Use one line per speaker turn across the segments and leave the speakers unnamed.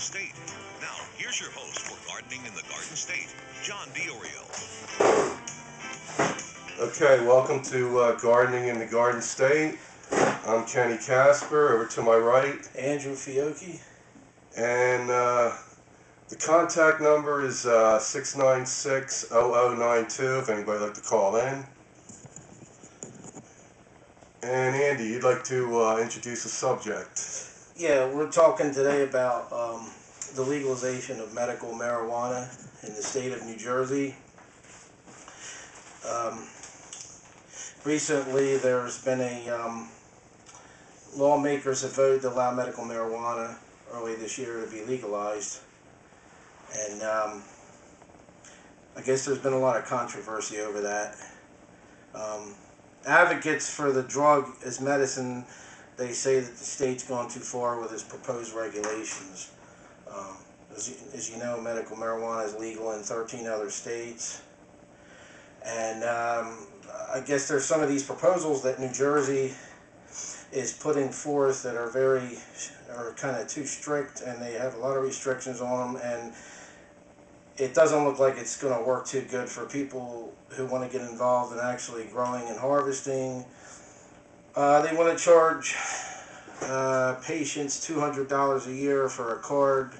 State. Now, here's your host for Gardening in the Garden State, John Diorio.
Okay, welcome to Gardening in the Garden State. I'm Kenny Casper. Over to my right,
Andrew Fiocchi.
And the contact number is 696-0092 if anybody would like to call in. And Andy, you'd like to introduce the subject.
Yeah, we're talking today about the legalization of medical marijuana in the state of New Jersey. Recently, there's been a lawmakers have voted to allow medical marijuana early this year to be legalized, and I guess there's been a lot of controversy over that. Advocates for the drug as medicine, they say that the state's gone too far with its proposed regulations. As you know, medical marijuana is legal in 13 other states, and I guess there's some of these proposals that New Jersey is putting forth that are kind of too strict, and they have a lot of restrictions on them, and it doesn't look like it's going to work too good for people who want to get involved in actually growing and harvesting. They want to charge patients $200 a year for a card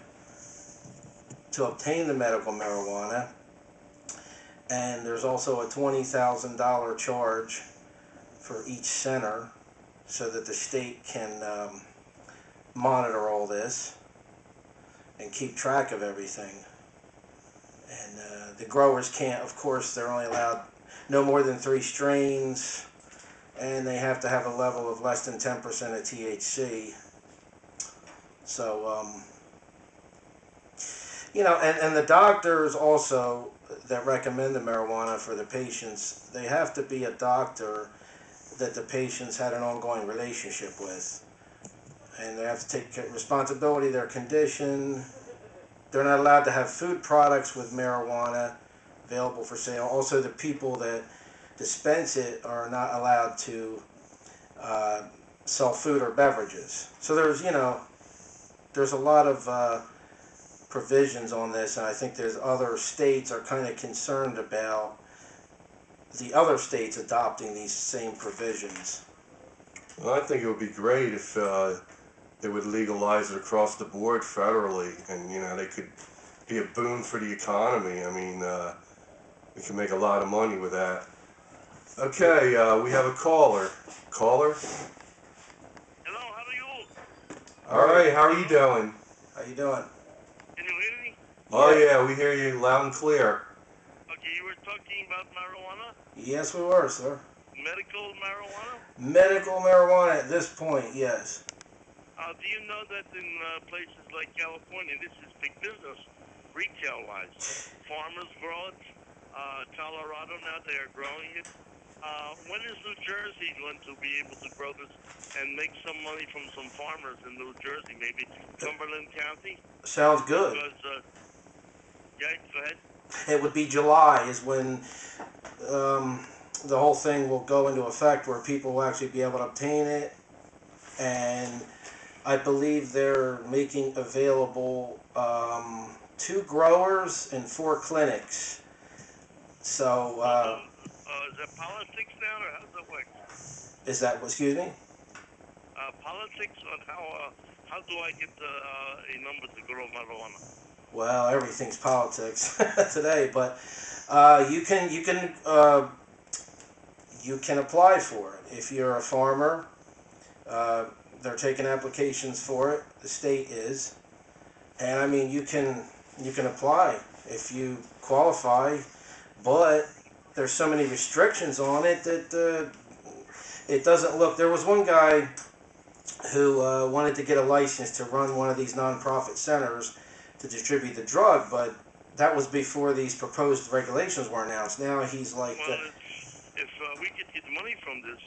to obtain the medical marijuana, and there's also a $20,000 charge for each center so that the state can monitor all this and keep track of everything. And the growers can't, of course, they're only allowed no more than 3 strains, and they have to have a level of less than 10% of THC. So, and the doctors also that recommend the marijuana for the patients, they have to be a doctor that the patients had an ongoing relationship with. And they have to take responsibility of their condition. They're not allowed to have food products with marijuana available for sale. Also, the people that dispense it are not allowed to sell food or beverages. So there's a lot of provisions on this, and I think there's other states are kind of concerned about the other states adopting these same provisions.
Well, I think it would be great if they would legalize it across the board federally, and they could be a boon for the economy. I mean, we can make a lot of money with that. Okay, we have a caller. Caller?
Hello, how are you?
All right, how are you doing?
How you doing?
Can you hear me?
Oh yeah, we hear you loud and clear.
Okay, you were talking about marijuana?
Yes, we were, sir.
Medical marijuana?
Medical marijuana at this point, yes.
Do you know that in places like California, this is big business, retail-wise. Farmers grow it. Colorado now, they are growing it. When is New Jersey going to be able to grow this and make some money from some farmers in New Jersey, maybe Cumberland County?
Sounds good.
Because, yeah, go ahead.
It would be July is when the whole thing will go into effect, where people will actually be able to obtain it, and I believe they're making available 2 growers and 4 clinics. So
Is that politics now, or how does that work?
is that, excuse me?
Politics on how do I get a number to grow marijuana?
Well, everything's politics today, but you can apply for it if you're a farmer. They're taking applications for it. The state is, and I mean you can apply if you qualify, but there's so many restrictions on it that it doesn't look. There was one guy who wanted to get a license to run one of these nonprofit centers to distribute the drug, but that was before these proposed regulations were announced. Now he's like...
Well, if we could get money from this,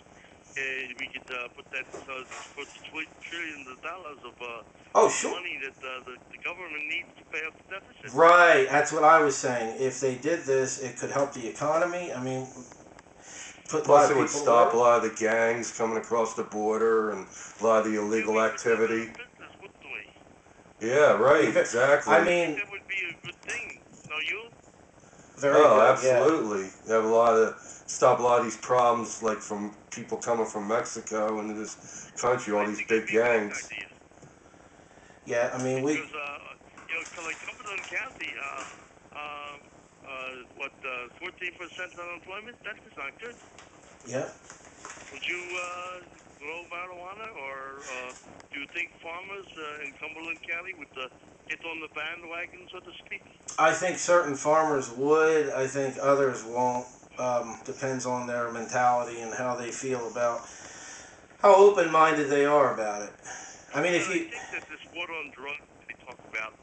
we could put that for trillions of dollars of money that the government needs to pay off the deficit.
Right, that's what I was saying. If they did this, it could help the economy. I mean,
plus it would stop a lot of the gangs coming across the border and a lot of the illegal activity. Yeah, right, exactly.
I mean,
That would be a good thing. No, you?
very
Oh,
good. Yeah.
absolutely. You have a lot of stop a lot of these problems, like from people coming from Mexico into this country, all
I
these
think it'd
big
be a great
gangs.
idea.
Yeah. I mean, we.
Because like Cumberland County, 14% unemployment. That is not good.
Yeah.
Would you grow marijuana, or do you think farmers in Cumberland County would get on the bandwagon, so to speak?
I think certain farmers would. I think others won't. Depends on their mentality and how they feel about how open-minded they are about it. I mean,
But
if
I
you
think that this war on drugs that they talk about,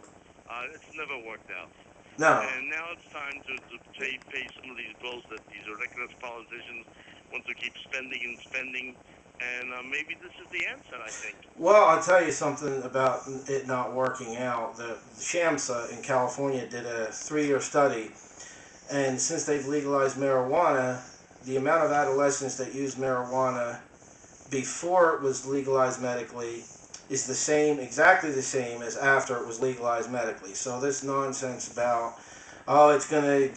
it's never worked out.
no,
And now it's time to pay some of these bills that these ridiculous politicians want to keep spending and spending. And maybe this is the answer, I think.
well, I'll tell you something about it not working out. The SHAMSA in California did a 3-year study, and since they've legalized marijuana, the amount of adolescents that use marijuana before it was legalized medically is the same, exactly the same as after it was legalized medically. So this nonsense about, oh, it's going to,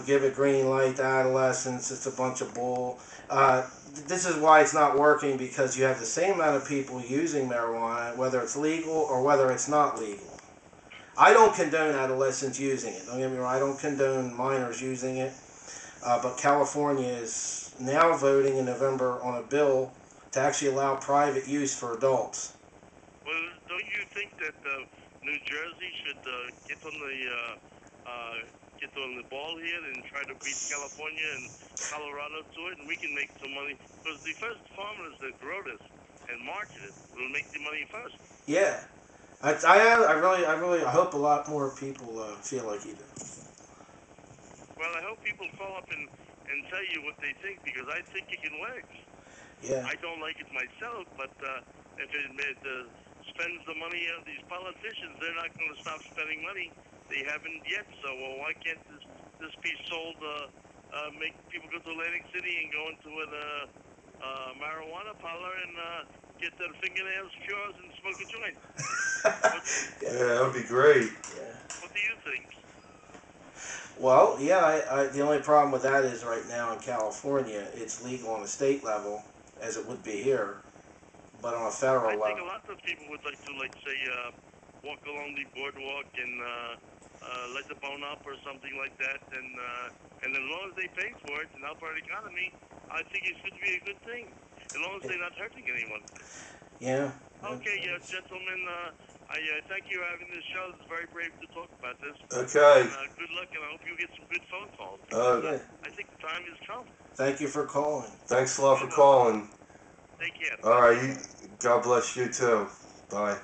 give a green light to adolescents, it's a bunch of bull. This is why it's not working, because you have the same amount of people using marijuana, whether it's legal or whether it's not legal. I don't condone adolescents using it. Don't get me wrong, I don't condone minors using it. But California is now voting in November on a bill to actually allow private use for adults.
Well, don't you think that New Jersey should get on the ball here and try to beat California and Colorado to it, and we can make some money? Because the first farmers that grow this and market it will make the money first.
Yeah, I hope a lot more people feel like you do.
Well, I hope people call up and tell you what they think, because I think it can work.
Yeah,
I don't like it myself, but if it spends the money of these politicians, they're not going to stop spending money. They haven't yet, so why can't this be sold? Make people go to Atlantic City and go into a marijuana parlor and get their fingernails cured and smoke a joint.
Yeah, that would be great.
yeah.
What do you think?
Well, yeah. The only problem with that is right now in California, it's legal on a state level, as it would be here, but on a federal
I think a
level.
lot of people would like to, say, walk along the boardwalk and let the bone up or something like that, and as long as they pay for it and help our economy, I think it should be a good thing, as long as they're not hurting anyone.
Yeah.
Okay, gentlemen, I thank you for having this show. It's very brave to talk about this.
Okay.
And good luck, and I hope you get some good phone calls.
Yeah.
I think the time has come.
Thank you for calling.
Thanks a lot for calling.
Take care.
All right. God bless you too. Bye.